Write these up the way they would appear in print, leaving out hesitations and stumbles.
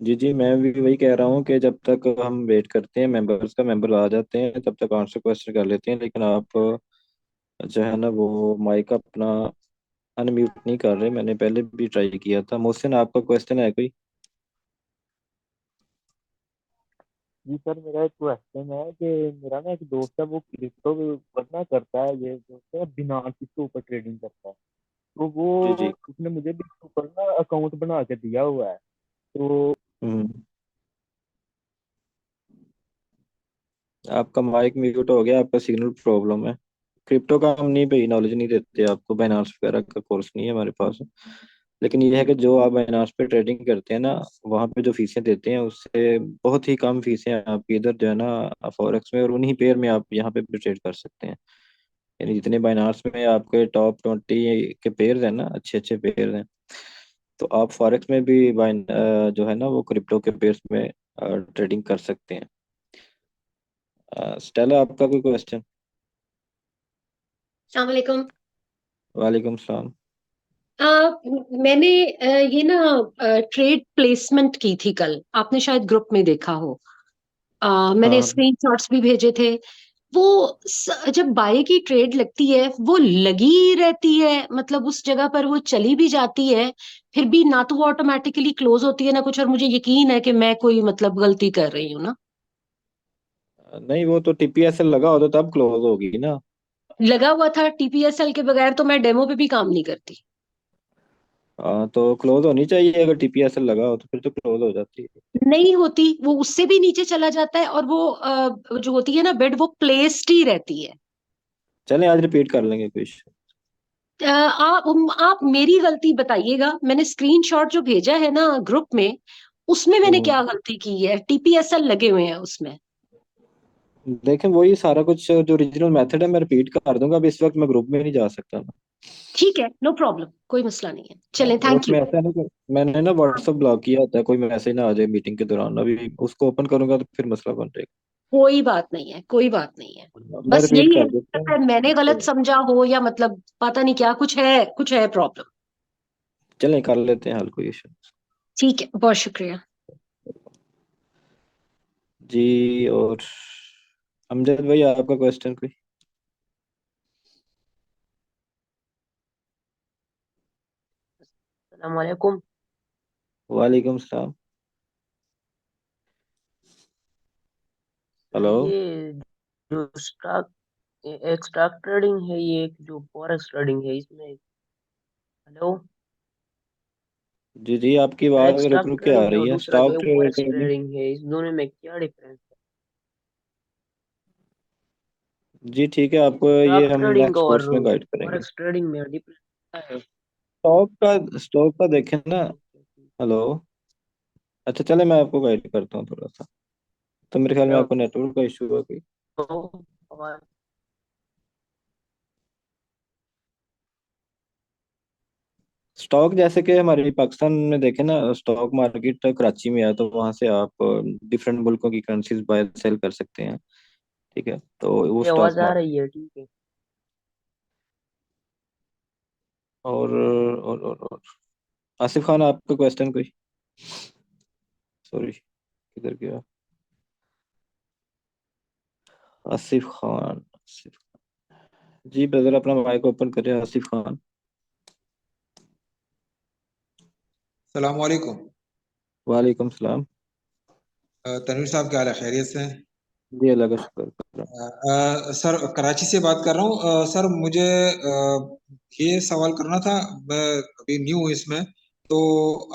जी जी, मैं भी वही कह रहा हूँ कि जब तक हम वेट करते हैं मेंबर्स का, मेंबर आ जाते हैं तब तक आंसर क्वेश्चन कर लेते हैं। लेकिन आप जो है ना वो माइक अपना अनम्यूट नहीं कर रहे। मैंने पहले भी ट्राई किया था। मोहसिन, आपका क्वेश्चन है कोई? जी सर, मेरा एक क्वेश्चन है कि मेरा ना एक दोस्त है, वो क्रिप्टो वरना करता है, ये दोस्त है बिनांस के ऊपर ट्रेडिंग करता है। तो वो जी जी। उसने मुझे भी इसके ऊपर ना अकाउंट बना के दिया हुआ है। तो हम्म। आपका माइक म्यूट हो गया, आपका सिग्नल प्रॉब्लम है। क्रिप्टो का हम नहीं भाई, नॉलेज नहीं देते आपको। बाइनांस वगैरह का कोर्स नहीं है हमारे पास। लेकिन ये है कि जो आप बाइनांस पे ट्रेडिंग करते हैं ना, वहाँ पे जो फीसें देते हैं उससे बहुत ही कम फीसें हैं आपकी इधर जो है ना फॉरेक्स में, और उन्हीं पेयर में आप यहाँ पे भी ट्रेड कर सकते हैं। यानी जितने बाइनांस में आपके टॉप 20 के पेयर हैं ना, अच्छे अच्छे पेयर हैं, तो आप फॉरेक्स में भी जो है ना वो क्रिप्टो के पेयर्स में ट्रेडिंग कर सकते हैं। स्टेला, आपका कोई क्वेश्चन? अस्सलाम। वालेकुम सलाम। मैंने ये ना ट्रेड प्लेसमेंट की थी कल, आपने शायद ग्रुप में देखा हो। मैंने हाँ स्क्रीनशॉट्स भी भेजे थे। वो जब बाय की ट्रेड लगती है वो लगी रहती है, मतलब उस जगह पर वो चली भी जाती है, फिर भी ना तो वो ऑटोमेटिकली क्लोज होती है ना कुछ, और मुझे यकीन है कि मैं कोई मतलब गलती कर रही हूँ ना। नहीं, वो तो टीपीएसएल लगा हो तो तब क्लोज होगी ना। लगा हुआ था टीपीएसएल के बगैर तो मैं डेमो पे भी काम नहीं करती। हाँ, तो क्लोज होनी चाहिए। अगर टीपीएसएल लगा हो तो फिर तो क्लोज हो जाती है। नहीं होती, वो उससे भी नीचे चला जाता है, और वो जो होती है ना बेड, वो प्लेस्ड ही रहती है। चलें, आज रिपीट कर लेंगे कुछ। आप मेरी गलती बताइएगा, मैंने स्क्रीनशॉट जो भेजा है ना ग्रुप में, उसमें मैंने हम्म। क्या गलती की है? टीपीएसएल लगे हुए हैं उसमें। देखें, वही सारा कुछ जो ओरिजिनल मेथड है मैं रिपीट कर दूंगा। अब इस वक्त मैं ग्रुप में नहीं जा सकता ना। ठीक है, नो प्रॉब्लम, कोई मसला नहीं है, हाँ, चलें, वो थैंक उसमें यू। ऐसा है ना कि मैंने ना व्हाट्सएप ब्लॉक किया होता है, कोई मैसेज ना आ जाए मीटिंग के दौरान। अभी उसको ओपन करूंगा तो फिर मसला बन कोई बात नहीं है, कोई बात नहीं है। जाएगा। मैं बस रिपीट यही है, कर मुझे देता लगता है हूँ मैंने गलत तो समझा हो, या मतलब पता नहीं क्या कुछ है प्रॉब्लम। चलें, कर लेते हैं हल, कोई इशू। ठीक है, बहुत शुक्रिया। जी। और अमजद भाई, आपका क्वेश्चन कोई? अस्सलामुअलैकुम। वालेकुम सलाम। Sir hello. ये जो स्टॉक एक स्टॉक ट्रेडिंग है, ये एक जो फॉरेक्स ट्रेडिंग है, इसमें हेलो जी जी, आपकी सर, आवाज़ एक रुक स्टॉक रुक के आ ट्रेडिंग है रही और है। दूसरा जो स्टॉक है फॉरेक्स ट्रेडिंग। ट्रेडिंग है, इस दोनों में क्या डिफरेंस है? जी ठीक है, आपको ये स्टॉक हम ट्रेडिंग नेक्स्ट और कोर्स में गाइड करेंगे। फॉरेक्स ट्रेडिंग में डिफरेंस क्या है? स्टॉक का देखें ना। ओके, ठीक है। हेलो। अच्छा, चले मैं आपको गाइड करता हूँ थोड़ा सा। तो मेरे ख्याल में आपको ओके। नेटवर्क का इशू है कोई। तो और स्टॉक जैसे कि हमारे पाकिस्तान में देखें ना, स्टॉक मार्केट कराची में है, तो वहां से आप डिफरेंट मुल्कों की करेंसीज बाय सेल कर सकते हैं। ठीक है, तो वो ये स्टॉक आवाज आ मार्केट। रही है? ठीक है। और आसिफ खान, आपका क्वेश्चन कोई? सॉरी, किधर गया? आसिफ। जी ब्रदर, अपना माइक ओपन करें, आसिफ खान। सलामकुम। वालेकुम सलाम। तनवीर साहब, क्या हाल है? खैरियत से हैं? जी, अल्लाह का शुक्र कर। सर, कराची से बात कर रहा हूँ। सर, मुझे ये सवाल करना था। मैं अभी न्यू हूँ इसमें। तो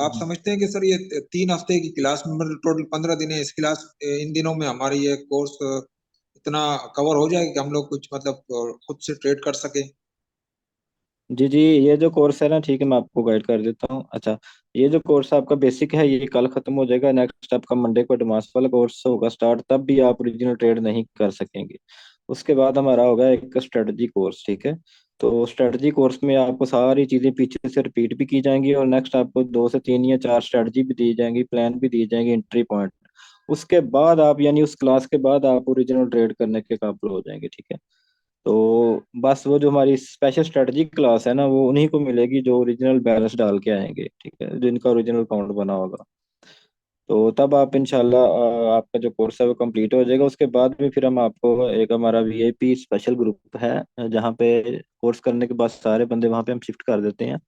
आप समझते हैं कि सर ये 3 हफ्ते की क्लास में, मतलब टोटल 15 दिन है इस क्लास, इन दिनों में हमारी ये कोर्स इतना कवर हो जाएगा कि हम लोग कुछ मतलब खुद से ट्रेड कर सके? जी जी, ये जो कोर्स है ना, ठीक है, मैं आपको गाइड कर देता हूँ। अच्छा, ये जो कोर्स आपका बेसिक है ये कल खत्म हो जाएगा। नेक्स्ट आपका मंडे को एडवांस वाला कोर्स होगा स्टार्ट, तब भी आप ओरिजिनल ट्रेड नहीं कर सकेंगे। उसके बाद हमारा होगा एक स्ट्रेटजी कोर्स। ठीक है, तो स्ट्रेटजी कोर्स में आपको सारी चीज़ें पीछे से रिपीट भी की जाएंगी, और नेक्स्ट आपको 2 से 3 या 4 स्ट्रेटजी भी दी जाएंगी, प्लान भी दी जाएंगी, एंट्री पॉइंट। उसके बाद आप, यानी उस क्लास के बाद आप ओरिजिनल ट्रेड करने के काबिल हो जाएंगे। ठीक है, तो बस वो जो हमारी स्पेशल स्ट्रेटजी क्लास है ना, वो उन्हीं को मिलेगी जो ओरिजिनल बैलेंस डाल के आएंगे। ठीक है, जिनका ओरिजिनल अकाउंट बना होगा। तो तब आप इंशाल्लाह आपका जो कोर्स है वो कंप्लीट हो जाएगा। उसके बाद भी फिर हम आपको एक हमारा वीआईपी स्पेशल ग्रुप है जहाँ पे कोर्स करने के बाद सारे बंदे वहाँ पे हम शिफ्ट कर देते हैं।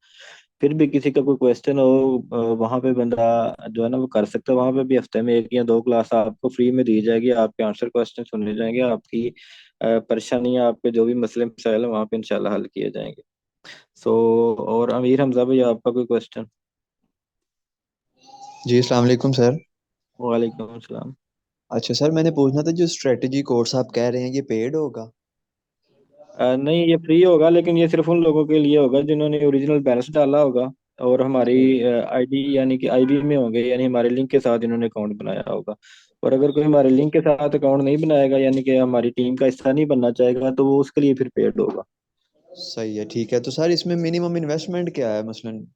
फिर भी किसी का कोई क्वेश्चन हो वहाँ पे बंदा जो है ना वो कर सकता है। वहाँ पे भी हफ्ते में एक या दो क्लास आपको फ्री में दी जाएगी, आपके आंसर क्वेश्चन सुने जाएंगे, आपकी परेशानियाँ, आपके जो भी मसले मसाइल हैं वहाँ पे इंशाल्लाह हल किए जाएंगे। सो और अमीर हमजा भाई, आपका कोई क्वेश्चन? जी अस्सलाम वालेकुम सर। वालेकुम सलाम। अच्छा सर, मैंने पूछना था जो स्ट्रेटजी कोर्स आप कह रहे हैं ये पेड होगा? नहीं, ये फ्री होगा, लेकिन ये सिर्फ उन लोगों के लिए होगा जिन्होंने ओरिजिनल बैलेंस डाला होगा और हमारी सही आईडी यानी कि आईबी में होंगे, यानी हमारे लिंक के साथ इन्होंने अकाउंट बनाया होगा। और अगर कोई हमारे लिंक के साथ अकाउंट नहीं बनाएगा यानी कि हमारी टीम का हिस्सा नहीं बनना चाहेगा तो वो उसके लिए फिर पेड होगा। सही है, ठीक है। तो सर इसमें मिनिमम इन्वेस्टमेंट क्या है मसलन?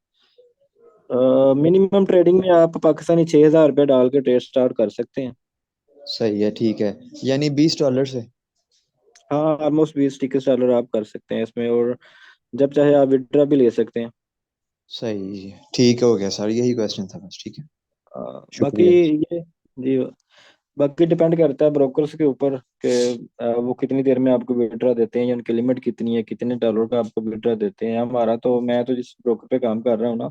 मिनिमम ट्रेडिंग में आप पाकिस्तानी 6,000 रुपये डाल के ट्रेड स्टार्ट कर सकते हैं। सही है, ठीक है। यानी $20 से? हाँ, ऑलमोस्ट 20 $20 आप कर सकते हैं इसमें, और जब चाहे आप विड्रा भी ले सकते हैं। सही है, ठीक हो गया सर, यही क्वेश्चन था बस। ठीक है, बाकी शुक्रिया। ये जी, बाकी डिपेंड करता है ब्रोकर्स के ऊपर कि वो कितनी देर में आपको विड्रा देते हैं या उनकी लिमिट कितनी है, कितने डॉलर का आपको विड्रा देते हैं। हमारा तो, मैं तो जिस ब्रोकर पे काम कर रहा हूँ ना,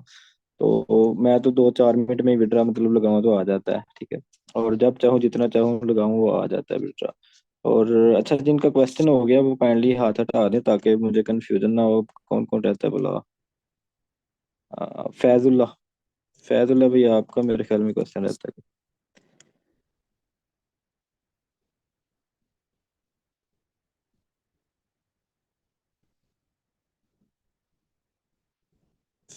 तो मैं तो 2-4 मिनट में विड्रा मतलब लगाऊं तो आ जाता है, ठीक है। और जब चाहूँ जितना चाहूँ लगाऊं वो आ जाता है विड्रा। और अच्छा, जिनका क्वेश्चन हो गया वो काइंडली हाथ हटा दें ताकि मुझे कंफ्यूजन ना हो। कौन कौन रहता है बोला? फैजुल्ला। फैजुल्ला भैया, आपका मेरे ख्याल में क्वेश्चन रहता है।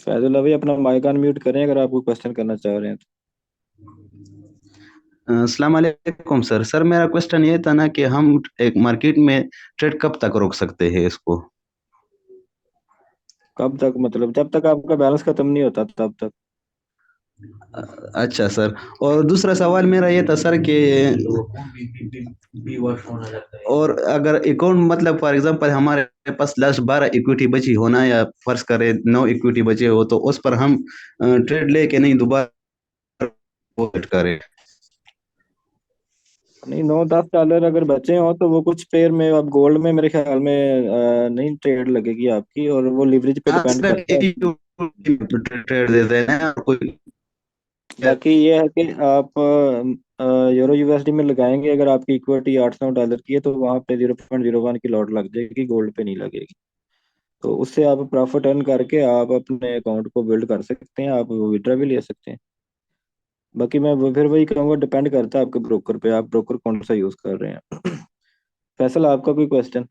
फैजुल्ला भाई, अपना माइक अनम्यूट करें अगर आप कोई क्वेश्चन करना चाह रहे हैं तो। अस्सलाम वालेकुम सर। सर मेरा क्वेश्चन ये था ना कि हम एक मार्केट में ट्रेड कब तक रोक सकते हैं इसको? कब तक मतलब? जब तक आपका बैलेंस खत्म नहीं होता तब तक। अच्छा सर। और दूसरा सवाल मेरा ये था सर कि और अगर अकाउंट मतलब फॉर एग्जांपल हमारे पास लास्ट 12 इक्विटी बची हो ना, या फर्ज करें 9 इक्विटी बचे हो, तो उस पर हम ट्रेड लेके नहीं दोबारा डिपॉजिट करें? नहीं, 9-10 डॉलर अगर बचे हो तो वो कुछ पेयर में, अब गोल्ड में मेरे ख्याल में नहीं ट्रेड लगेगी आपकी, और वो लिवरेज पे हाँ डिपेंड सर, करता है। ट्रेड दे देना है और कोई। बाकी ये है कि आप यूरो यूएसडी में लगाएंगे, अगर आपकी इक्विटी 8-9 डॉलर की है तो वहाँ पे 0.01 की लॉट लग जाएगी, गोल्ड पे नहीं लगेगी। तो उससे आप प्रॉफिट अर्न करके आप अपने अकाउंट को बिल्ड कर सकते हैं, आप विड्रा भी ले सकते हैं। बाकी मैं फिर वही कहूँगा, डिपेंड करता है आपके ब्रोकर पे, आप ब्रोकर कौन सा यूज कर रहे हैं। फैसल, आपका कोई क्वेश्चन?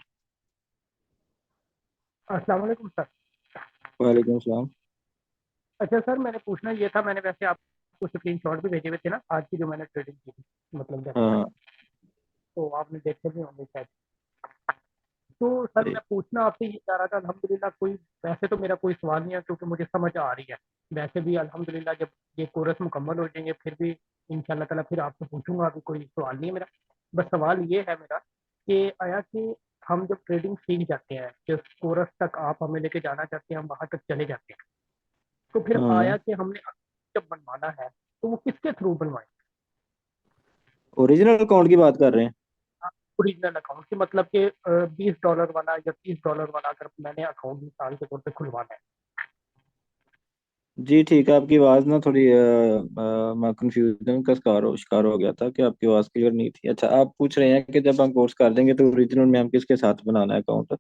अस्सलाम वालेकुम सर। वालेकुम सलाम। अच्छा सर, मैंने पूछना ये था, मैंने वैसे आपको स्क्रीन शॉट भी भेजे हुए थे ना आज की जो मैंने ट्रेडिंग की थी, मतलब जैसे हाँ, मैंने, तो आपने देखे भी होंगे शायद। तो सर जी। मैं पूछना आपसे ये चाह रहा था, अल्हम्दुलिल्लाह कोई, वैसे तो मेरा कोई सवाल नहीं है क्योंकि मुझे समझ आ रही है। वैसे भी अल्हम्दुलिल्लाह जब ये कोर्स मुकम्मल हो जाएंगे फिर भी इंशाल्लाह ताला फिर आपसे पूछूंगा, अभी कोई सवाल नहीं है मेरा। बस सवाल ये है मेरा कि आया कि हम जब ट्रेडिंग सीख जाते हैं, जिस कोर्स तक आप हमें लेके जाना चाहते हैं हम वहाँ तक चले जाते हैं, तो फिर हाँ, आया कि हमने जब बनवाना है तो वो किसके थ्रू बनवाएं? ओरिजिनल अकाउंट की बात कर रहे हैं? ओरिजिनल अकाउंट की मतलब कि $20 वाला या $30 वाला अगर मैंने अकाउंट मिसाल के तौर पे खुलवाना है। जी ठीक है, आपकी आवाज़ ना थोड़ी मैं कंफ्यूजन का शिकार हो गया था कि आपकी आवाज़ क्लियर नहीं थी। अच्छा, आप पूछ रहे हैं कि जब हम कोर्स कर देंगे तो ओरिजिनल में हम किसके साथ बनाना है अकाउंट,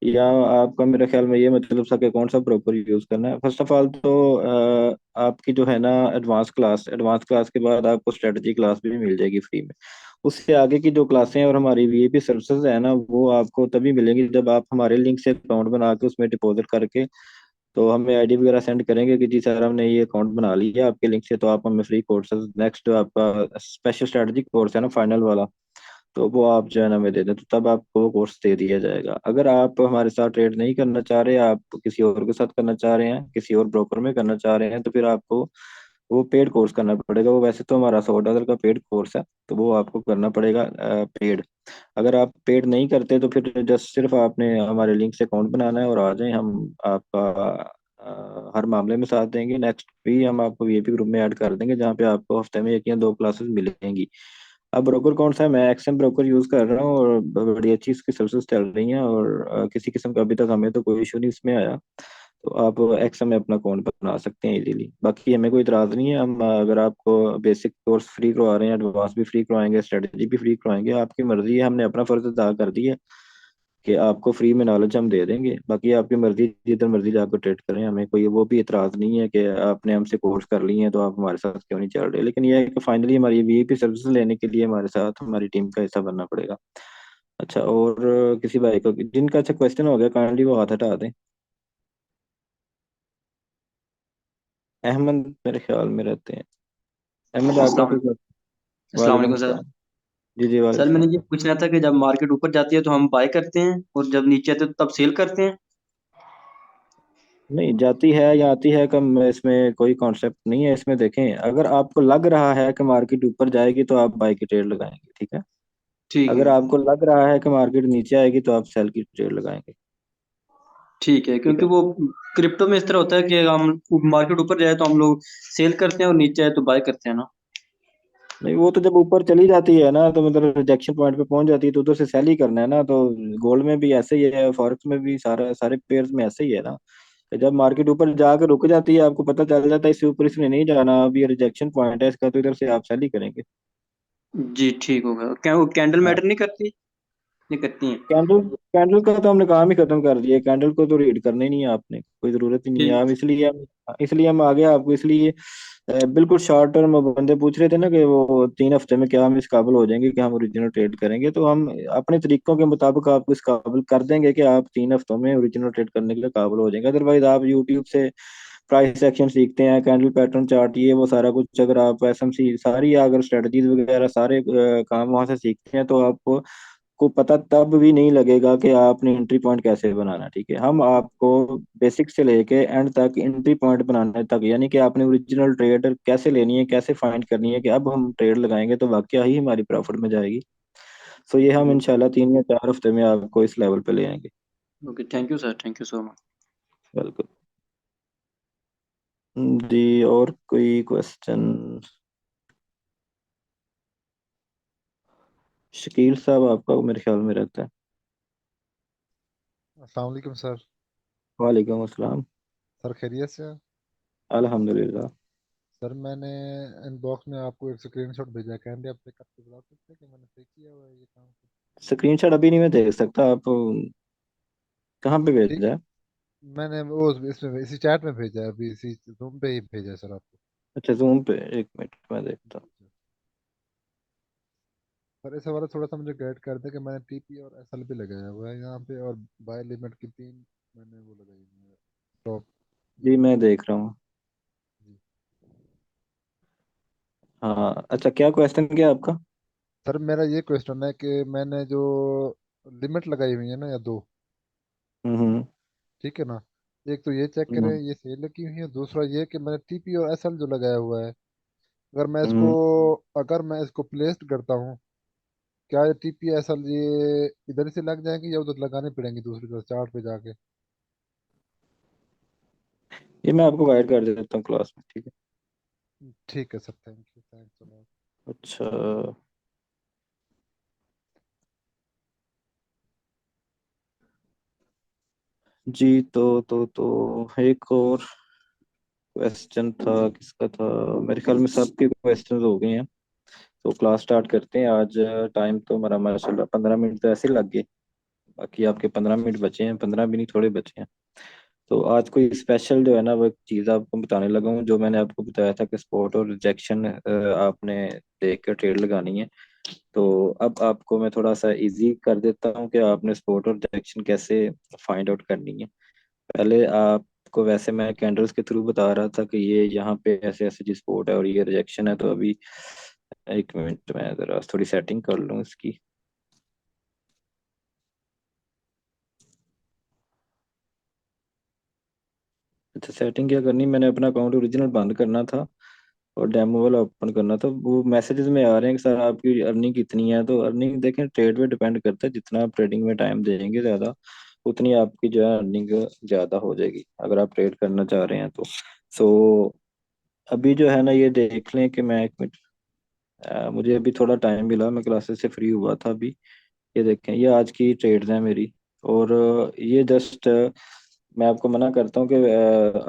या आपका मेरे ख्याल में ये मतलब सा कि कौन सा प्रॉपर यूज़ करना है। फर्स्ट ऑफ ऑल तो आपकी जो है ना एडवांस क्लास के बाद आपको स्ट्रेटजी क्लास भी मिल जाएगी फ्री में। उससे आगे की जो क्लासें हैं और हमारी वीआईपी सर्विसेज है ना, वो आपको तभी मिलेंगी जब आप हमारे लिंक से अकाउंट बना के उसमें डिपॉजिट करके तो हमें आईडी वगैरह सेंड करेंगे कि जी सर हमने ये अकाउंट बना लिया आपके लिंक से, तो आप हमें फ्री कोर्सेज, नेक्स्ट जो आपका स्पेशल स्ट्रेटजी कोर्स है ना फाइनल वाला, तो वो आप जो है ना हमें दे दें, तो तब आपको वो कोर्स दे दिया जाएगा। अगर आप हमारे साथ ट्रेड नहीं करना चाह रहे, आप किसी और के साथ करना चाह रहे हैं, किसी और ब्रोकर में करना चाह रहे हैं, तो फिर आपको वो पेड कोर्स करना पड़ेगा। वो वैसे तो हमारा $100 का पेड कोर्स है, तो वो आपको करना पड़ेगा पेड। अगर आप पेड नहीं करते तो फिर जस्ट सिर्फ आपने हमारे लिंक से अकाउंट बनाना है और आ जाएं, हम आपका हर मामले में साथ देंगे। नेक्स्ट भी हम आपको वीआईपी ग्रुप में ऐड कर देंगे, जहाँ पे आपको हफ्ते में 1 या 2 क्लासेस मिलेंगी। अब ब्रोकर कौन सा है? मैं एक्सएम ब्रोकर यूज कर रहा हूँ और बड़ी अच्छी इसकी सर्विसेज चल रही हैं, और किसी किस्म का अभी तक हमें तो कोई इशू नहीं इसमें आया। तो आप एक्सएम में अपना अकाउंट बना सकते हैं इजीली। बाकी हमें कोई इतराज नहीं है, हम अगर आपको बेसिक कोर्स फ्री करवा रहे हैं, एडवांस भी फ्री करवाएंगे, स्ट्रेटजी भी फ्री करवाएंगे, आपकी मर्जी है। हमने अपना फर्ज अदा कर दिया है कि आपको फ्री में नॉलेज हम दे देंगे। बाकी आपकी मर्जी, जिधर मर्जी जाकर ट्रेड करें, हमें कोई वो भी इतराज नहीं है कि आपने हमसे कोर्स कर लिए हैं तो आप हमारे साथ क्यों नहीं चल रहे। लेकिन यह है कि फाइनली हमारी वीआईपी सर्विस लेने के लिए हमारे साथ हमारी टीम का हिस्सा बनना पड़ेगा। अच्छा, और किसी भाई को जिनका अच्छा क्वेश्चन हो गया, काइंडली वो हाथ हटा दें। अहमद मेरे ख्याल में रहते हैं। अहमद, आपका अस्सलाम कोई क्वेश्चन? अस्सलाम वालेकुम वालेकुम सर। अस्सलाम। जी जी, सर मैंने वालेकुम। ये पूछना था कि जब मार्केट ऊपर जाती है तो हम बाय करते हैं और जब नीचे आती है तो तब सेल करते हैं। नहीं, जाती है या आती है कम, इसमें कोई कॉन्सेप्ट नहीं है। इसमें देखें, अगर आपको लग रहा है कि मार्केट ऊपर जाएगी तो आप बाई की ट्रेड लगाएंगे, ठीक है। ठीक अगर है। आपको लग रहा है कि मार्केट नीचे आएगी तो आप सेल की ट्रेड लगाएंगे, ठीक है, ठीक क्योंकि है। वो क्रिप्टो में इस तरह होता है कि हम मार्केट ऊपर जाए तो हम लोग सेल करते हैं और नीचे आए तो बाय करते हैं ना। नहीं, वो तो जब ऊपर चली जाती है ना, तो मतलब रिजेक्शन पॉइंट पे पहुंच जाती है, तो उधर से सेल ही करना है ना। तो गोल्ड में भी ऐसे ही है, फॉरेक्स में भी, सारे सारे पेयर्स में ऐसे ही है ना। कि जब मार्केट ऊपर जाकर रुक जाती है, आपको पता चल जाता है इससे ऊपर इसने नहीं जाना, अब ये रिजेक्शन पॉइंट है इसका, तो इधर से आप सेल ही करेंगे। जी ठीक हो गया। क्या वो कैंडल हाँ। मैटर नहीं करती? नहीं करती हैं। कैंडल कैंडल का तो हमने काम ही खत्म कर दिया। कैंडल को तो रीड करना ही नहीं है आपने, कोई जरूरत ही नहीं है। ठीक। हम इसलिए हम आगे आपको इसलिए बिल्कुल शॉर्ट टर्म बंदे पूछ रहे थे ना कि वो 3 हफ्ते में क्या हम इस काबिल हो जाएंगे कि हम ओरिजिनल ट्रेड करेंगे, तो हम अपने तरीकों के मुताबिक आपको इस काबिल कर देंगे कि आप 3 हफ्तों में ओरिजिनल ट्रेड करने के लिए काबिल हो जाएंगे। अदरवाइज आप यूट्यूब से प्राइस एक्शन सीखते हैं, कैंडल पैटर्न चार्ट, ये वो सारा कुछ, अगर आप एसएमसी सारी अगर स्ट्रेटजीज वगैरह सारे काम वहां से सीखते हैं, तो आपको को पता तब भी नहीं लगेगा कि आपने एंट्री पॉइंट कैसे बनाना। ठीक है, हम आपको बेसिक से लेके एंड तक एंट्री पॉइंट बनाने तक, यानी कि आपने ओरिजिनल ट्रेड कैसे लेनी है, कैसे फाइंड करनी है कि अब हम ट्रेड लगाएंगे तो वाकया ही हमारी प्रॉफिट में जाएगी। सो ये हम इंशाल्लाह 3 या 4 हफ्ते में आपको इस लेवल पे ले आएंगे। Okay, thank you sir, thank you so much. बिल्कुल। जी, और कोई क्वेश्चन? शकील साहब आपका मेरे ख्याल में रहता है। अस्सलाम वालेकुम सर। वालेकुम अस्सलाम। सर खैरियत से हैं? अल्हम्दुलिल्लाह। सर मैंने इनबॉक्स में आपको एक स्क्रीनशॉट भेजा, कैंडे आप चेक करके बता सकते हैं कि मैंने सही किया हुआ है ये काम? स्क्रीनशॉट अभी नहीं मैं देख सकता, आप कहाँ पे ठीक, भेजा है? मैंने वो इसमें इसी चैट में भेजा है, अभी इसी रूम पे ही भेजा है सर आपको। अच्छा, जूम पे, 1 मिनट मैं देखता हूँ। सर इस हवाले थोड़ा सा मुझे गाइड कर दे कि मैंने टीपी और एसएल भी लगाया हुआ है यहाँ पे, और बाय लिमिट की 3 मैंने वो लगाई हुई है, स्टॉप जी, लगाई मैं हुई है। देख रहा हूँ। जी हाँ, अच्छा, क्या क्वेश्चन क्या है आपका? सर, मेरा ये क्वेश्चन है कि मैंने जो लिमिट लगाई हुई है ना, या दो, हम्म। ठीक है ना, एक तो ये चेक करें हम्म। ये सही लगी हुई है, दूसरा ये कि मैंने टीपी और एसएल जो लगाया हुआ है, अगर मैं इसको हम्म। अगर मैं इसको प्लेस्ड करता हूँ, क्या ये टीपी एसएल ये इधर से लग जाएंगे या उधर लगाने पड़ेंगे दूसरी तरफ चार्ट पे जाके? ये मैं आपको गाइड कर देता हूँ क्लास में, ठीक है। ठीक है sir, thank you, thanks a lot. अच्छा जी, तो एक और क्वेश्चन था, किसका था? मेरे ख्याल में सबके क्वेश्चंस हो गए हैं, तो क्लास स्टार्ट करते हैं आज। टाइम तो हमारा माशाल्लाह 15 मिनट तो ऐसे लग गए। बाकी आपके 15 मिनट बचे हैं, 15 भी नहीं, थोड़े बचे हैं। तो आज कोई स्पेशल जो है ना, वो एक चीज़ आपको बताने लगा हूँ, जो मैंने आपको बताया था कि स्पॉट और रिजेक्शन आपने देख कर ट्रेड लगानी है। तो अब आपको मैं थोड़ा सा इजी कर देता हूँ कि आपने स्पॉट और रिजेक्शन कैसे फाइंड आउट करनी है। पहले आपको वैसे मैं कैंडल्स के थ्रू बता रहा था कि ये यहाँ पे ऐसे ऐसे जी स्पॉट है और ये रिजेक्शन है। तो अभी 1 मिनट मैं जरा थोड़ी सेटिंग कर लूँ इसकी। अच्छा, सेटिंग क्या करनी, मैंने अपना अकाउंट ओरिजिनल बंद करना था और डेमो वाला ओपन करना था। वो मैसेजेस में आ रहे हैं कि सर आपकी अर्निंग कितनी है। तो अर्निंग देखें, ट्रेड पे डिपेंड करता है, जितना आप ट्रेडिंग में टाइम देंगे ज़्यादा उतनी आपकी जो है अर्निंग ज्यादा हो जाएगी अगर आप ट्रेड करना चाह रहे हैं तो। सो अभी जो है ना ये देख लें कि मैं एक मिनट, मुझे अभी थोड़ा टाइम मिला, मैं क्लासेस से फ्री हुआ था अभी। ये देखें, ये आज की ट्रेड्स हैं मेरी। और ये जस्ट मैं आपको मना करता हूँ कि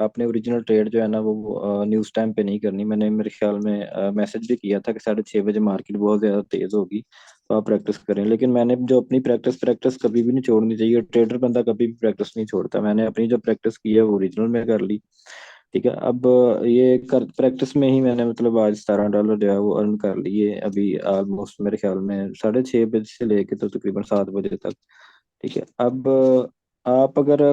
आपने ओरिजिनल ट्रेड जो है ना वो न्यूज़ टाइम पे नहीं करनी। मैंने मेरे ख्याल में मैसेज भी किया था कि 6:30 बजे मार्केट बहुत ज़्यादा तेज़ होगी तो आप प्रैक्टिस करें, लेकिन मैंने जो अपनी प्रैक्टिस प्रैक्टिस कभी भी नहीं छोड़नी चाहिए। ट्रेडर बंदा कभी भी प्रैक्टिस नहीं छोड़ता। मैंने अपनी जो प्रैक्टिस की है वो ओरिजिनल में कर ली। ठीक है, अब ये कर प्रैक्टिस में ही मैंने मतलब आज $17 जो है वो अर्न कर लिए अभी ऑलमोस्ट मेरे ख्याल में 6:30 बजे से लेके तो तकरीबन 7 बजे तक। ठीक है, अब आप अगर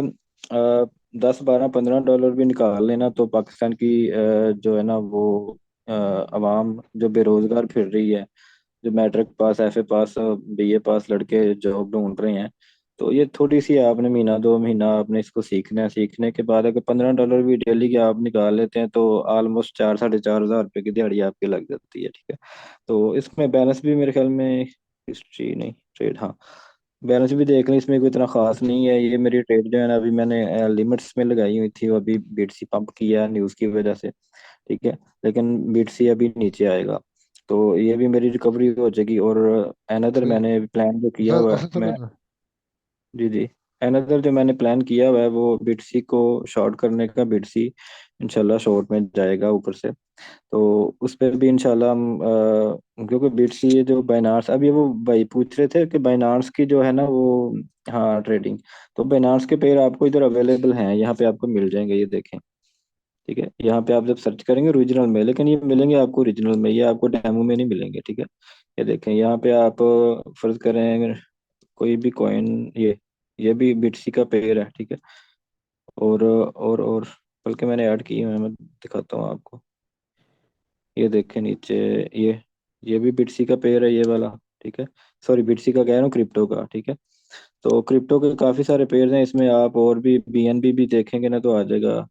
10, 12, 15 डॉलर भी निकाल लेना तो पाकिस्तान की जो है ना वो अवाम जो बेरोजगार फिर रही है, जो मैट्रिक पास, एफए पास, बीए पास लड़के जॉब ढूंढ रहे हैं, तो ये थोड़ी सी आपने महीना 2 महीना आपने इसको सीखना है। सीखने के बाद अगर $15 भी डेली के आप निकाल लेते हैं तो ऑलमोस्ट 4, 4.5 हज़ार रुपये की दिहाड़ी आपकी लग जाती है। ठीक है, तो इसमें बैलेंस भी मेरे ख्याल में हिस्ट्री नहीं ट्रेड, हाँ बैलेंस भी देख लें, इसमें कोई इतना खास नहीं है। ये मेरी ट्रेड जो है ना अभी मैंने लिमिट्स में लगाई हुई थी, वो अभी बीटीसी पंप किया है न्यूज़ की वजह से। ठीक है, लेकिन बीटीसी अभी नीचे आएगा तो ये भी मेरी रिकवरी हो जाएगी। और अनदर सही। मैंने प्लान जो किया सर हुआ है अच्छा मैं, सुनो ना। जी जी, अनदर जो मैंने प्लान किया हुआ है वो बीटीसी को शॉर्ट करने का। बीटीसी इंशाल्लाह शॉर्ट में जाएगा ऊपर से, तो उस पर भी इंशाल्लाह हम क्योंकि बीटीसी ये जो बाइनांस, अब ये वो भाई पूछ रहे थे कि बाइनांस की जो है ना वो, हाँ ट्रेडिंग, तो बाइनांस के पेयर आपको इधर अवेलेबल हैं, यहाँ पे आपको मिल जाएंगे, ये देखें। ठीक है, यहाँ पे आप जब सर्च करेंगे ओरिजिनल में, लेकिन ये मिलेंगे आपको ओरिजिनल में, ये आपको डेमो में नहीं मिलेंगे। ठीक है, ये देखें यहाँ पे आप फर्ज करें कोई भी कॉइन, ये भी बिटसी का पेयर है। ठीक है, और बल्कि मैंने ऐड की हुए हैं, मैं दिखाता हूँ आपको। ये देखें नीचे, ये भी बिटसी का पेयर है ये वाला। ठीक है, सॉरी बिटसी का कह रहा हूँ, क्रिप्टो का। ठीक है, तो क्रिप्टो के काफी सारे पेयर हैं इसमें, आप और भी बीएनबी भी देखेंगे ना तो आ जाएगा।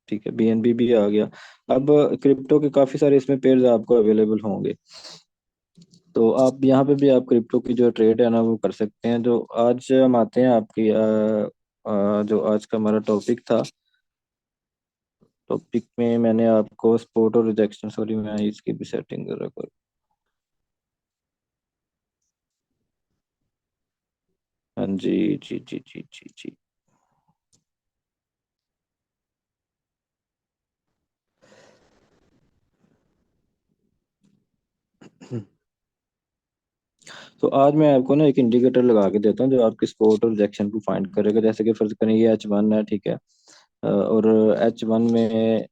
ठीक है, बीएनबी भी आ गया। अब क्रिप्टो के काफी सारे इसमें पेयर्स आपको अवेलेबल होंगे, तो आप यहाँ पे भी आप क्रिप्टो की जो ट्रेड है ना वो कर सकते हैं। जो आज हम आते हैं आपकी जो आज का हमारा टॉपिक था, टॉपिक में मैंने आपको सपोर्ट और रिजेक्शन, सॉरी मैं इसकी भी सेटिंग कर रखा हूँ। हाँ जी, जी जी जी जी जी। तो आज मैं आपको ना एक इंडिकेटर लगा के देता हूँ जो आपकी सपोर्ट और रिजेक्शन को फाइंड करेगा। जैसे कि फर्ज करें ये H1 है। ठीक है, और H1 में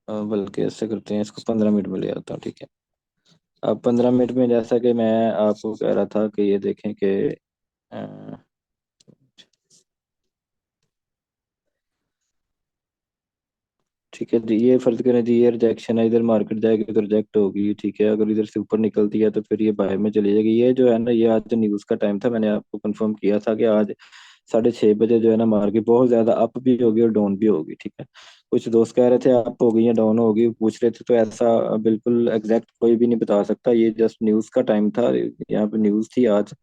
बल्कि ऐसे करते हैं, इसको 15 मिनट में ले आता हूँ। ठीक है, अब 15 मिनट में जैसा कि मैं आपको कह रहा था कि ये देखें कि अ, ठीक है जी, ये फर्ज करें जी ये रिजेक्शन है, इधर मार्केट जाएगी तो रिजेक्ट होगी। ठीक है, अगर इधर से ऊपर निकलती है तो फिर ये बाय में चली जाएगी। ये जो है ना ये आज न्यूज़ का टाइम था, मैंने आपको कंफर्म किया था कि आज 6:30 बजे जो है ना मार्केट बहुत ज्यादा अप भी होगी और डाउन भी होगी। ठीक है, कुछ दोस्त कह रहे थे अप हो गई या डाउन होगी, पूछ रहे थे, तो ऐसा बिल्कुल एग्जैक्ट कोई भी नहीं बता सकता। ये जस्ट न्यूज़ का टाइम था, यहाँ पे न्यूज़ थी आज,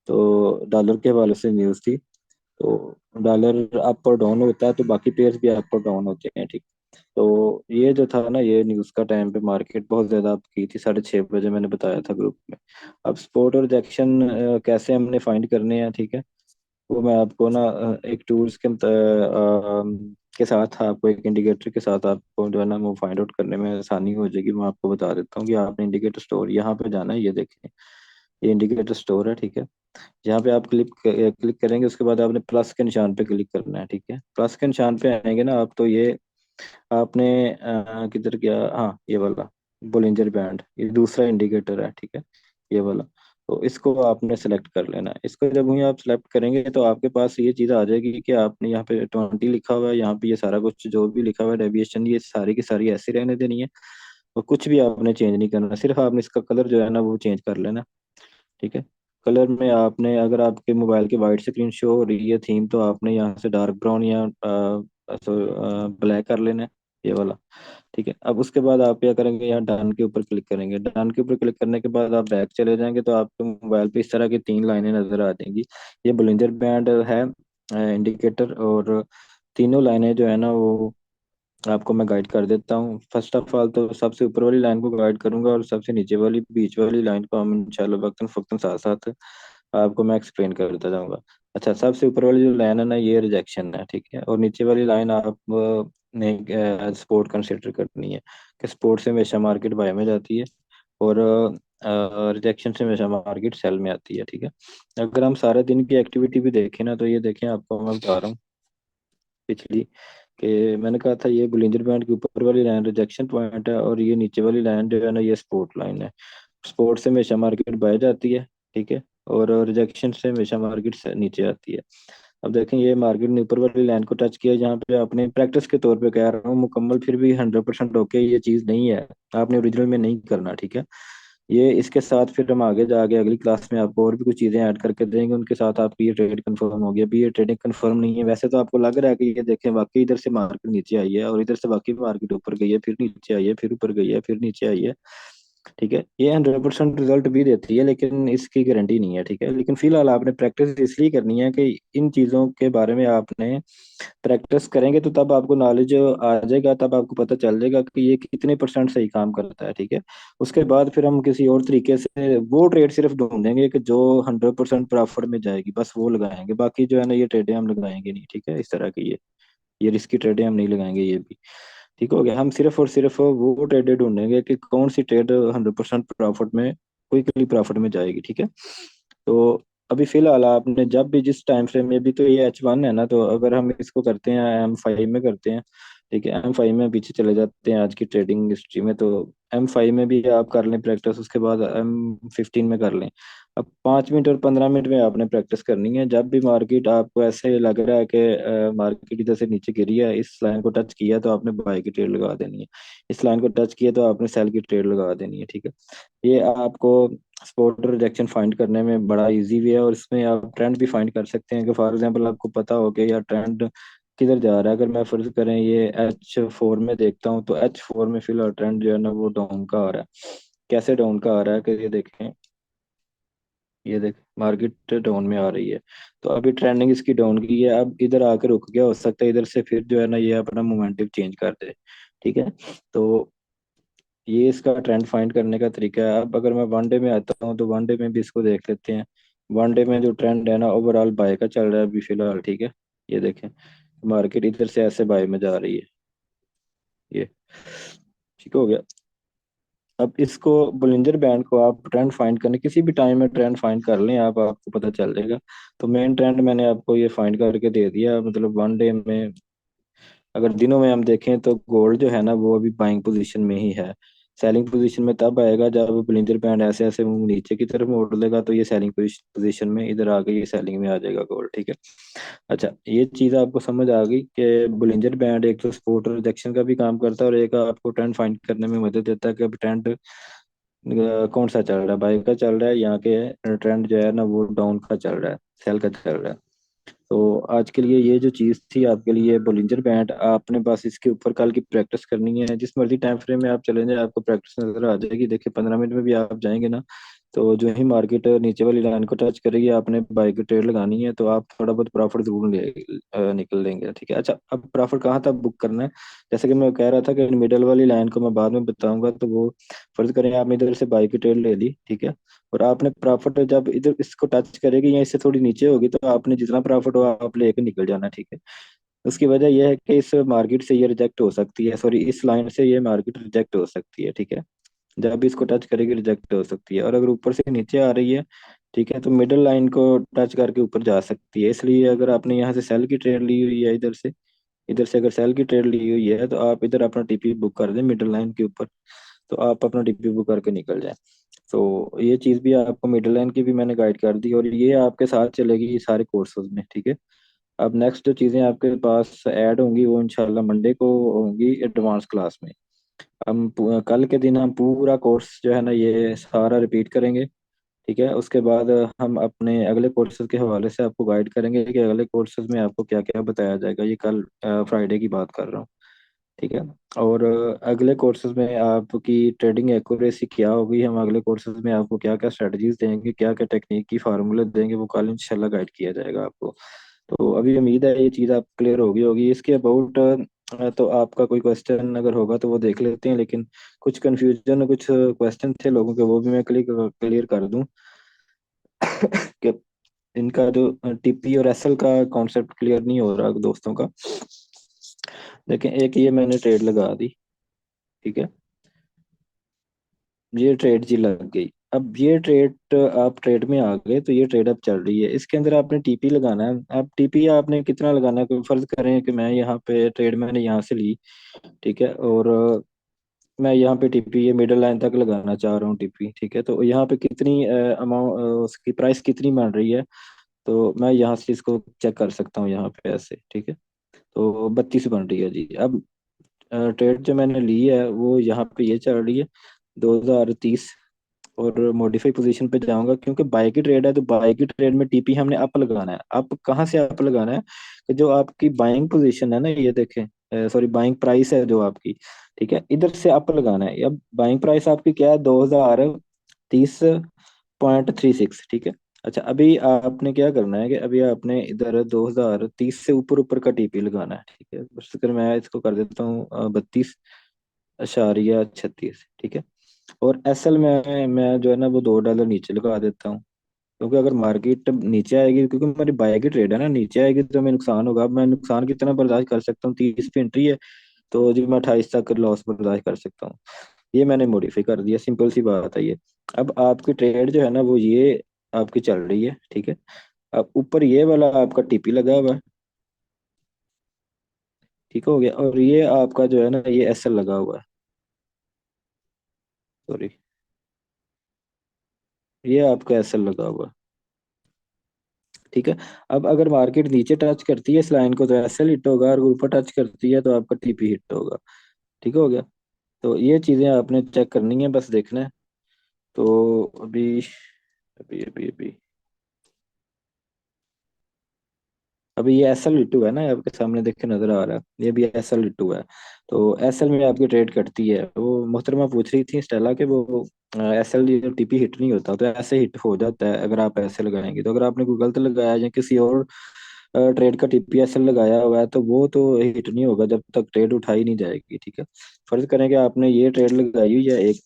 तो डॉलर के हवाले से न्यूज़ थी। तो डॉलर अप और डाउन होता है तो बाकी पेयर्स भी अप और डाउन होते हैं। ठीक, तो ये जो था ना ये न्यूज़ का टाइम पे मार्केट बहुत ज्यादा अप की थी 6:30 बजे, मैंने बताया था ग्रुप में। अब सपोर्ट और रिजेक्शन कैसे हमने फाइंड करने हैं, ठीक है, वो मैं आपको ना एक टूल्स के साथ, आपको एक इंडिकेटर के साथ आपको जो है ना वो फाइंड आउट करने में आसानी हो जाएगी। मैं आपको बता देता हूँ कि आपने इंडिकेटर स्टोर यहाँ पे जाना है, ये देखें, ये इंडिकेटर स्टोर है। ठीक है, यहाँ पे आप क्लिक करेंगे, उसके बाद आपने प्लस के निशान पे क्लिक करना है। ठीक है, प्लस के निशान पे आएंगे ना आप, तो ये आपने किधर गया, हाँ ये वाला बोलिंजर बैंड, ये दूसरा इंडिकेटर है। ठीक है, ये वाला, तो इसको आपने सेलेक्ट कर लेना है। इसको जब वहीं आप सेलेक्ट करेंगे तो आपके पास ये चीज़ आ जाएगी कि आपने यहाँ पे 20 लिखा हुआ है, यहाँ पे ये सारा कुछ जो भी लिखा हुआ है डेविएशन, ये सारी की सारी ऐसी रहने देनी है और कुछ भी आपने चेंज नहीं करना। सिर्फ आपने इसका कलर जो है ना वो चेंज कर लेना। ठीक है, कलर में आपने, अगर आपके मोबाइल की वाइट स्क्रीन शो हो रही है थीम, तो आपने यहाँ से डार्क ब्राउन या ब्लैक कर लेना है, ये वाला। ठीक है, अब उसके बाद आप क्या करेंगे, यहाँ डन के ऊपर क्लिक करेंगे। डन के ऊपर क्लिक करने के बाद आप बैक चले जाएंगे तो आपके मोबाइल पे इस तरह की 3 लाइनें नजर आ जाएंगी। ये बुलिंजर बैंड है, इंडिकेटर, और तीनों लाइनें जो है ना वो आपको मैं गाइड कर देता हूँ। फर्स्ट ऑफ ऑल तो सबसे ऊपर वाली लाइन को गाइड करूंगा, और सबसे नीचे वाली बीच वाली लाइन को हम इंशाल्लाह वक्तन फक्तन साथ साथ आपको मैं एक्सप्लेन करता जाऊंगा। अच्छा, सबसे ऊपर वाली जो लाइन है ना ये रिजेक्शन है, ठीक है, और नीचे वाली लाइन आप ने सपोर्ट कंसिडर करनी है कि सपोर्ट से हमेशा मार्केट बाय में जाती है, और रिजेक्शन से हमेशा मार्केट सेल में आती है, ठीक है। अगर हम सारे दिन की एक्टिविटी भी देखें ना, तो ये देखें आपको मैं बता रहा हूँ पिछली, कि मैंने कहा था ये बुलिंजर बैंड के ऊपर वाली लाइन रिजेक्शन पॉइंट है, और ये नीचे वाली लाइन जो है ना ये सपोर्ट लाइन है। सपोर्ट से हमेशा मार्केट बाय जाती है, ठीक है, और रिजेक्शन से हमेशा मार्केट से नीचे आती है। अब देखें ये मार्केट ने ऊपर वाली लाइन को टच किया, जहाँ पे आपने प्रैक्टिस के तौर पे कह रहा हूँ, मुकम्मल फिर भी 100% ओके ये चीज़ नहीं है, आपने ओरिजिनल में नहीं करना, ठीक है। ये इसके साथ फिर हम आगे जाके अगली क्लास में आपको और भी कुछ चीज़ें ऐड करके देंगे, उनके साथ आपकी ये ट्रेड कंफर्म हो गया। अभी ये ट्रेडिंग कंफर्म नहीं है, वैसे तो आपको लग रहा है कि ये देखें वाकई इधर से मार्केट नीचे आई है, और इधर से वाकई मार्केट ऊपर गई है, फिर नीचे आई है, फिर ऊपर गई है, फिर नीचे आई है, ठीक है। ये 100% रिजल्ट भी देती है, लेकिन इसकी गारंटी नहीं है, ठीक है। लेकिन फिलहाल आपने प्रैक्टिस इसलिए करनी है कि इन चीज़ों के बारे में आपने प्रैक्टिस करेंगे तो तब आपको नॉलेज आ जाएगा, तब आपको पता चल जाएगा कि ये कितने परसेंट सही काम करता है, ठीक है। उसके बाद फिर हम किसी और तरीके से वो ट्रेड सिर्फ ढूंढेंगे कि जो 100% प्रॉफिट में जाएगी, बस वो लगाएंगे, बाकी जो है ना ये ट्रेडें हम लगाएंगे नहीं, ठीक है। इस तरह की ये रिस्की ट्रेडें हम नहीं लगाएंगे, ये भी ठीक हो गया। हम सिर्फ और सिर्फ वो ट्रेडें ढूंढेंगे कि कौन सी ट्रेड 100% प्रॉफिट में, क्विकली प्रॉफिट में जाएगी, ठीक है। तो अभी फिलहाल आपने जब भी जिस टाइम फ्रेम में भी, तो ये H1 है ना, तो अगर हम इसको करते हैं M5 में करते हैं, ठीक है, M5 में पीछे चले जाते हैं आज की ट्रेडिंग हिस्ट्री में, तो M5 में भी आप कर लें प्रैक्टिस, उसके बाद M15 में कर लें। अब 5 मिनट और 15 मिनट में आपने प्रैक्टिस करनी है। जब भी मार्केट आपको ऐसे लग रहा है कि मार्केट इधर से नीचे गिरी है, इस लाइन को टच किया तो आपने बाय की ट्रेड लगा देनी है, इस लाइन को टच किया तो आपने सेल की ट्रेड लगा देनी है, ठीक है। ये आपको सपोर्ट रिजेक्शन फाइंड करने में बड़ा इजी भी है, और इसमें आप ट्रेंड भी फाइंड कर सकते हैं कि फॉर एग्जांपल आपको पता हो कि यार ट्रेंड किधर जा रहा है। अगर मैं फर्ज करें ये H4 में देखता हूँ, तो H4 में फिलहाल ट्रेंड जो है ना वो डाउन का आ रहा है। कैसे डाउन का आ रहा है कि ये देखें, ये देख मार्केट डाउन में आ रही है, तो अभी ट्रेंडिंग इसकी डाउन की है। अब इधर आकर रुक गया, हो सकता है इधर से फिर जो है ना ये अपना मोमेंटिव चेंज कर दे, ठीक है। तो ये इसका ट्रेंड फाइंड करने का तरीका है। अब अगर मैं वनडे में आता हूँ, तो वनडे में भी इसको देख लेते हैं। वनडे में जो ट्रेंड है ना ओवरऑल बाय का चल रहा है अभी फिलहाल, ठीक है। ये देखें मार्केट इधर से ऐसे बाय में जा रही है, ये ठीक हो गया। अब इसको बुलिंजर बैंड को आप ट्रेंड फाइंड करने किसी भी टाइम में ट्रेंड फाइंड कर लें आप, आपको पता चल जाएगा। तो मेन ट्रेंड मैंने आपको ये फाइंड करके दे दिया, मतलब वनडे में अगर दिनों में हम देखें तो गोल्ड जो है ना वो अभी बाइंग पोजीशन में ही है। सेलिंग पोजीशन में तब आएगा जब ब्लिंजर बैंड ऐसे ऐसे मुंह नीचे की तरफ मोड़ लेगा, तो ये सेलिंग पोजीशन में इधर आके ये सेलिंग में आ जाएगा गोल्ड, ठीक है। अच्छा, ये चीज आपको समझ आ गई कि बुलिंजर बैंड एक तो सपोर्ट और रिजेक्शन का भी काम करता है, और एक आपको ट्रेंड फाइंड करने में मदद देता है कि अब ट्रेंड कौन सा चल रहा है, बाय का चल रहा है, यहाँ के ट्रेंड जो है ना वो डाउन का चल रहा है, सेल का चल रहा है। तो आज के लिए ये जो चीज़ थी आपके लिए बोलिंजर बैंड, आपने बस इसके ऊपर कल की प्रैक्टिस करनी है। जिस मर्जी टाइम फ्रेम में आप चले जाए आपको प्रैक्टिस नजर आ जाएगी। देखिए 15 मिनट में भी आप जाएंगे ना, तो जो ही मार्केट नीचे वाली लाइन को टच करेगी आपने बाई की ट्रेड लगानी है, तो आप थोड़ा बहुत प्रॉफिट जरूर निकल लेंगे, ठीक है। अच्छा, अब प्रॉफिट कहाँ तक बुक करना है, जैसे कि मैं कह रहा था कि मिडल वाली लाइन को मैं बाद में बताऊंगा, तो वो फर्ज करें आपने इधर से बाई की ट्रेड ले ली, ठीक है, और आपने प्रॉफिट जब इधर इसको टच करेगी या इससे थोड़ी नीचे होगी, तो आपने जितना प्रॉफिट हो आप लेके निकल जाना, ठीक है। उसकी वजह यह है कि इस मार्केट से ये रिजेक्ट हो सकती है, सॉरी इस लाइन से ये मार्केट रिजेक्ट हो सकती है, ठीक है। जब भी इसको टच करेगी रिजेक्ट हो सकती है, और अगर ऊपर से नीचे आ रही है, ठीक है, तो मिडिल लाइन को टच करके ऊपर जा सकती है। इसलिए अगर आपने यहाँ से सेल की ट्रेड ली हुई है, इधर से अगर सेल की ट्रेड ली हुई है, तो आप इधर अपना टीपी बुक कर दें मिडिल लाइन के ऊपर, तो आप अपना टीपी बुक करके निकल जाए। तो ये चीज़ भी आपको मिडिल लाइन की भी मैंने गाइड कर दी, और ये आपके साथ चलेगी ये सारे कोर्सेज में, ठीक है। अब नेक्स्ट जो चीज़ें आपके पास ऐड होंगी वो इंशाल्लाह मंडे को होंगी एडवांस क्लास में। हम कल के दिन हम पूरा कोर्स जो है ना ये सारा रिपीट करेंगे, ठीक है। उसके बाद हम अपने अगले कोर्सेज के हवाले से आपको गाइड करेंगे कि अगले कोर्सेज में आपको क्या क्या बताया जाएगा। ये कल फ्राइडे की बात कर रहा हूँ, ठीक है। और अगले कोर्सेज में आपकी ट्रेडिंग एक्यूरेसी क्या होगी, हम अगले कोर्सेज में आपको क्या क्या स्ट्रेटजीज देंगे, क्या क्या टेक्निक की फार्मूले देंगे, वो कल इंशाल्लाह गाइड किया जाएगा आपको। तो अभी उम्मीद है ये चीज़ आप क्लियर होगी होगी इसके अबाउट। तो आपका कोई क्वेश्चन अगर होगा तो वो देख लेते हैं, लेकिन कुछ कंफ्यूजन कुछ क्वेश्चन थे लोगों के, वो भी मैं क्लियर क्लियर कर दूं कि इनका जो टीपी और एसएल का कॉन्सेप्ट क्लियर नहीं हो रहा दोस्तों का। लेकिन एक ये मैंने ट्रेड लगा दी, ठीक है, ये ट्रेड जी लग गई। अब ये ट्रेड आप ट्रेड में आ गए तो ये ट्रेड अब चल रही है, इसके अंदर आपने टीपी लगाना है। आप टीपी आपने कितना लगाना है, कोई फर्ज करें कि मैं यहाँ पे ट्रेड मैंने यहाँ से ली, ठीक है, और मैं यहाँ पे टीपी ये मिडल लाइन तक लगाना चाह रहा हूँ टीपी, ठीक है, तो यहाँ पे कितनी अमाउंट उसकी प्राइस कितनी बन रही है, तो मैं यहाँ से इसको चेक कर सकता हूँ यहाँ पे ऐसे, ठीक है। तो 32 बन रही है जी। अब ट्रेड जो मैंने ली है वो यहाँ पे ये चल रही है 2030, और मॉडिफाई पोजीशन पे जाऊंगा क्योंकि बाय की ट्रेड है, तो बाय की ट्रेड में टीपी हमने अप लगाना है। अप कहाँ से अप लगाना है, कि जो आपकी बाइंग पोजीशन है ना, ये देखें, सॉरी बाइंग प्राइस है जो आपकी, ठीक है, इधर से अप लगाना है। अब बाइंग प्राइस आपकी क्या है, 2030.36, ठीक है। अच्छा अभी आपने क्या करना है कि अभी आपने इधर 2030 से ऊपर ऊपर का टीपी लगाना है, ठीक है। बस अगर मैं इसको कर देता हूँ 32.36, ठीक है। और एसएल में मैं जो है ना वो $2 नीचे लगा देता हूँ, क्योंकि अगर मार्केट नीचे आएगी, क्योंकि मेरी बाय की ट्रेड है ना, नीचे आएगी तो मैं नुकसान होगा। अब मैं नुकसान कितना बर्दाश्त कर सकता हूँ, 30 पे एंट्री है, तो जी मैं 28 तक लॉस बर्दाश्त कर सकता हूँ। ये मैंने मॉडिफाई कर दिया, सिंपल सी बात है ये। अब आपकी ट्रेड जो है ना वो ये आपकी चल रही है, ठीक है। अब ऊपर ये वाला आपका टीपी लगा हुआ है, ठीक हो गया, और ये आपका जो है ना ये एसएल लगा हुआ है, सॉरी, ये आपका एसएल लगा हुआ है, ठीक है। अब अगर मार्केट नीचे टच करती है इस लाइन को तो एसएल हिट होगा, और ऊपर टच करती है तो आपका टीपी हिट होगा, ठीक हो गया। तो ये चीजें आपने चेक करनी है, बस देखना है। तो अभी अभी अभी अभी अभी ये एस एल लिटू है ना, ये आपके सामने देख के नजर आ रहा है, ये भी एस एल लिटू है। तो एस एल में आपकी ट्रेड कटती है। वो मोहतरमा पूछ रही थी स्टेला के वो एस एल टीपी हिट नहीं होता, तो ऐसे हिट हो जाता है अगर आप ऐसे लगाएंगे। तो अगर आपने कोई गलत लगाया या किसी और ट्रेड का टीपी एस एल लगाया हुआ है तो वो तो हिट नहीं होगा जब तक ट्रेड उठाई नहीं जाएगी, ठीक है। फर्ज करें कि आपने ये ट्रेड लगाई हुई है एक,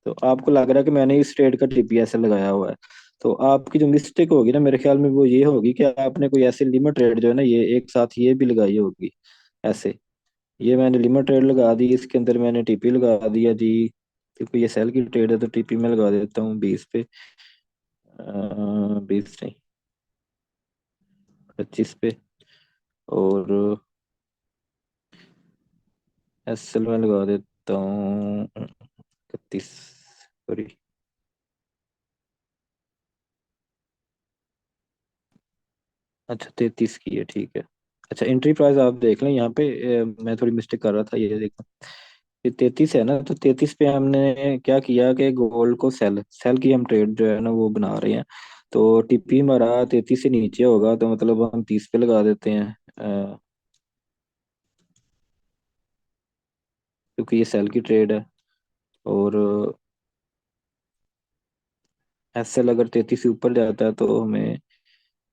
तो आपको लग रहा है कि मैंने इस ट्रेड का टीपीएस लगाया हुआ है, तो आपकी जो मिस्टेक होगी ना मेरे ख्याल में वो ये होगी कि आपने कोई ऐसी लिमिट ट्रेड जो है ना ये एक साथ ये भी लगाई होगी ऐसे। ये मैंने लिमिट ट्रेड लगा दी, इसके अंदर मैंने टीपी लगा दिया जी, क्योंकि ये सेल की ट्रेड है तो टीपी में लगा देता हूँ 20 पे, 20 नहीं 25 पे, और एसएल में लगा देता हूँ 31, सॉरी, अच्छा 33 की है, ठीक है। अच्छा एंट्री प्राइस आप देख लें यहाँ पे, मैं थोड़ी मिस्टेक कर रहा था, ये देखो ये 33 है ना, तो 33 पे हमने क्या किया कि गोल्ड को सेल सेल की हम ट्रेड जो है ना वो बना रहे हैं। तो टीपी हमारा 33 से नीचे होगा तो मतलब हम 30 पे लगा देते हैं, क्योंकि ये सेल की ट्रेड है। और एसएल अगर 33 से ऊपर जाता है तो हमें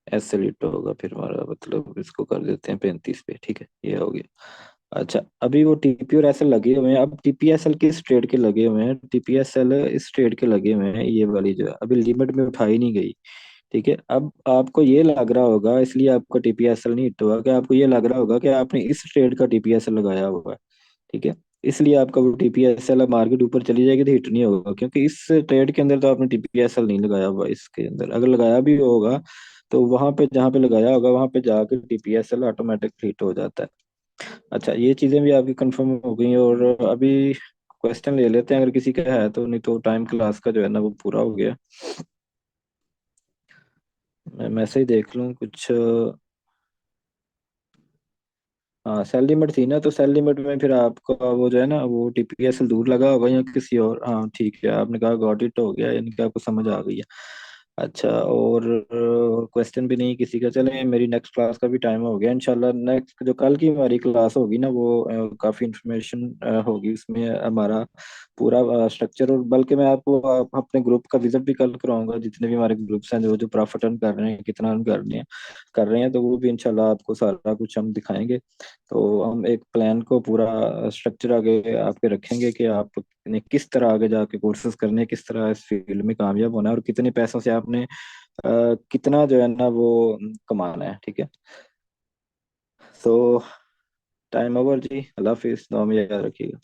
एसएल हिट होगा, फिर हमारा मतलब इसको कर देते हैं 35 पे, ठीक है, ये हो गया। अच्छा अभी वो टीपी और एसएल लगे हुए हैं। अब टीपीएसएल किस ट्रेड के लगे हुए हैं, टीपीएसएल इस ट्रेड के लगे हुए हैं, ये वाली जो है अभी लिमिट में उठाई नहीं गई, ठीक है। अब आपको ये लग रहा होगा, इसलिए आपका टीपीएसएल नहीं हिट होगा, कि आपको ये लग रहा होगा कि आपने इस ट्रेड का टीपीएसएल लगाया हुआ है, ठीक है, इसलिए आपका वो टीपीएसएल अब मार्केट ऊपर चली जाएगी तो हिट नहीं होगा, क्योंकि इस ट्रेड के अंदर तो आपने टीपीएसएल नहीं लगाया हुआ। इसके अंदर अगर लगाया भी होगा तो वहां पे जहाँ पे लगाया होगा वहां पे जाके टीपीएसएल ऑटोमेटिक हिट हो जाता है। अच्छा ये चीजें भी आपकी कंफर्म हो गई, और अभी क्वेश्चन ले लेते हैं अगर किसी का है तो, नहीं तो टाइम क्लास का जो है ना वो पूरा हो गया। मैं मैसेज देख लूँ कुछ। हाँ सेल लिमिट थी ना, तो सेल लिमिट में फिर आपका वो जो है ना वो टीपीएसएल दूर लगा होगा या किसी और, हाँ ठीक है, आपने कहा गॉट इट हो गया, यानी कि आपको समझ आ गई है। अच्छा, और क्वेश्चन भी नहीं किसी का। चलें, मेरी नेक्स्ट क्लास का भी टाइम हो गया। इंशाल्लाह नेक्स्ट जो कल की हमारी क्लास होगी ना, वो काफ़ी इंफॉर्मेशन होगी उसमें, हमारा पूरा स्ट्रक्चर। और बल्कि मैं आपको अपने ग्रुप का विजिट भी कल कराऊंगा, जितने भी हमारे ग्रुप्स हैं जो जो प्रॉफिट अर्न कर रहे हैं, कितना अर्न कर रहे हैं, तो वो भी इंशाल्लाह आपको सारा कुछ हम दिखाएंगे। तो हम एक प्लान को पूरा स्ट्रक्चर आगे आपके रखेंगे कि आप ने किस तरह आगे जाके कोर्सेज करने हैं, किस तरह इस फील्ड में कामयाब होना है, और कितने पैसों से आपने कितना जो है ना वो कमाना है। ठीक है, तो टाइम ओवर जी। अल्लाह हाफिज, दुआ में याद रखिएगा।